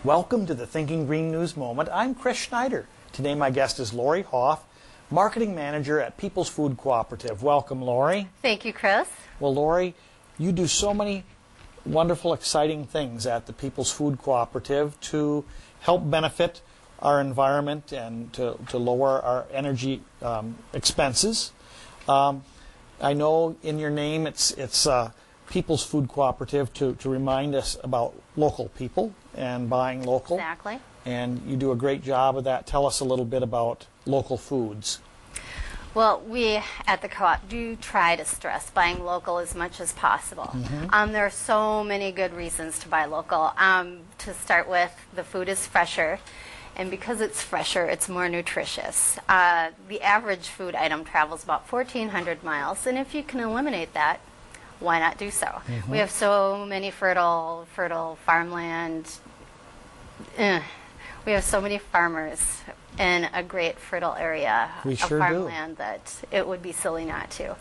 Welcome to the Thinking Green News Moment. I'm Chris Schneider. Today my guest is Lori Hoff, Marketing Manager at People's Food Cooperative. Welcome, Lori. Thank you, Chris. Well, Lori, you do so many wonderful, exciting things at the People's Food Cooperative to help benefit our environment and to lower our energy expenses. I know in your name it's People's Food Cooperative to remind us about local people and buying local. Exactly. And you do a great job of that. Tell us a little bit about local foods. Well, we at the co-op do try to stress buying local as much as possible. There are so many good reasons to buy local. To start with, the food is fresher, and because it's fresher, it's more nutritious. The average food item travels about 1,400 miles, and if you can eliminate that, why not do so? We have so many fertile farmland. We have so many farmers in a great fertile area of farmland that it would be silly not to.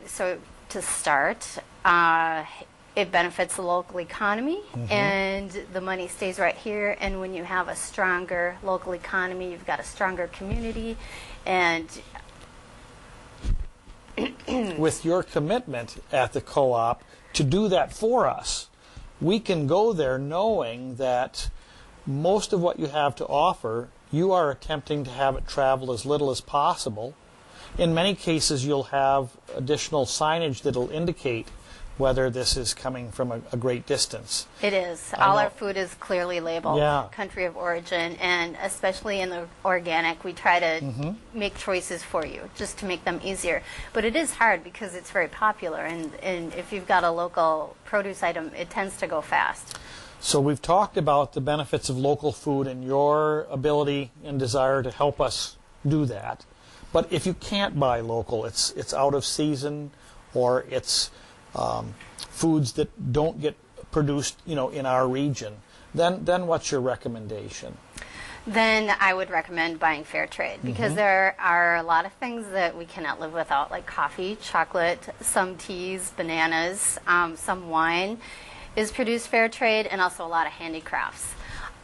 So to start, it benefits the local economy, and the money stays right here. And when you have a stronger local economy, you've got a stronger community. And with your commitment at the co-op to do that for us, we can go there knowing that most of what you have to offer, you are attempting to have it travel as little as possible. In many cases, you'll have additional signage that will indicate whether this is coming from a great distance. It is. All our food is clearly labeled, country of origin, and especially in the organic, we try to make choices for you just to make them easier. But it is hard because it's very popular, and if you've got a local produce item, it tends to go fast. So we've talked about the benefits of local food and your ability and desire to help us do that. But if you can't buy local, it's out of season, or it's foods that don't get produced, in our region, then what's your recommendation? Then I would recommend buying fair trade, because there are a lot of things that we cannot live without, like coffee, chocolate, some teas, bananas, some wine is produced fair trade, and also a lot of handicrafts.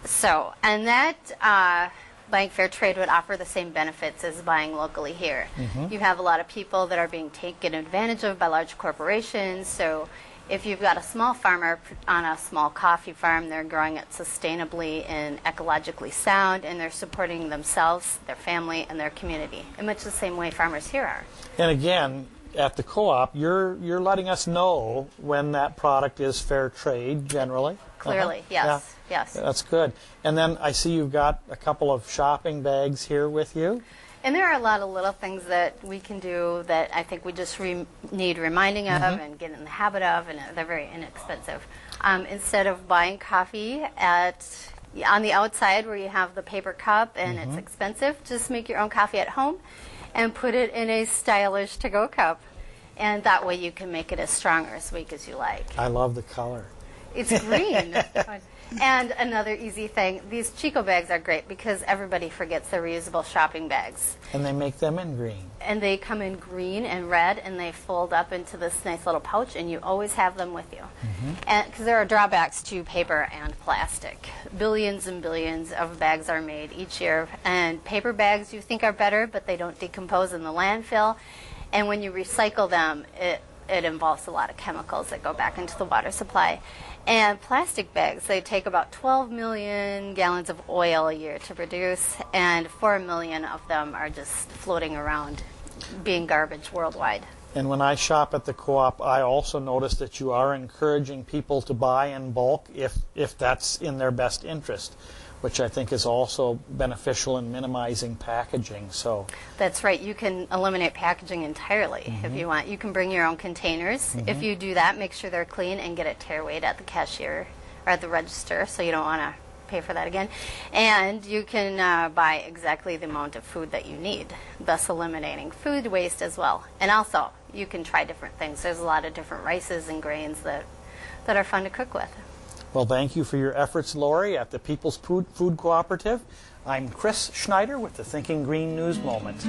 So, and that buying fair trade would offer the same benefits as buying locally here. You have a lot of people that are being taken advantage of by large corporations. So if you've got a small farmer on a small coffee farm, they're growing it sustainably and ecologically sound, and they're supporting themselves, their family, and their community in much the same way farmers here are. And again, at the co-op, you're letting us know when that product is fair trade generally. Clearly, yes. Yes. That's good. And then I see you've got a couple of shopping bags here with you. And there are a lot of little things that we can do that I think we just need reminding of and get in the habit of, and they're very inexpensive. Instead of buying coffee on the outside where you have the paper cup and it's expensive, just make your own coffee at home and put it in a stylish to-go cup. And that way you can make it as strong or as weak as you like. I love the color. It's green. And another easy thing, these Chico bags are great because everybody forgets their reusable shopping bags. And they make them in green. And they come in green and red, and they fold up into this nice little pouch, and you always have them with you. And because there are drawbacks to paper and plastic. Billions and billions of bags are made each year, and paper bags you think are better, but they don't decompose in the landfill. And when you recycle them, it involves a lot of chemicals that go back into the water supply. And plastic bags, they take about 12 million gallons of oil a year to produce, and 4 million of them are just floating around being garbage worldwide. And when I shop at the co-op, I also notice that you are encouraging people to buy in bulk if that's in their best interest, which I think is also beneficial in minimizing packaging. So that's right. You can eliminate packaging entirely if you want. You can bring your own containers. If you do that, make sure they're clean and get it tear weighed at the cashier or at the register, so you don't want to pay for that again. And you can buy exactly the amount of food that you need, thus eliminating food waste as well. And also, you can try different things. There's a lot of different rices and grains that are fun to cook with. Well, thank you for your efforts, Lori, at the People's Food Cooperative. I'm Chris Schneider with the Thinking Green News Moment.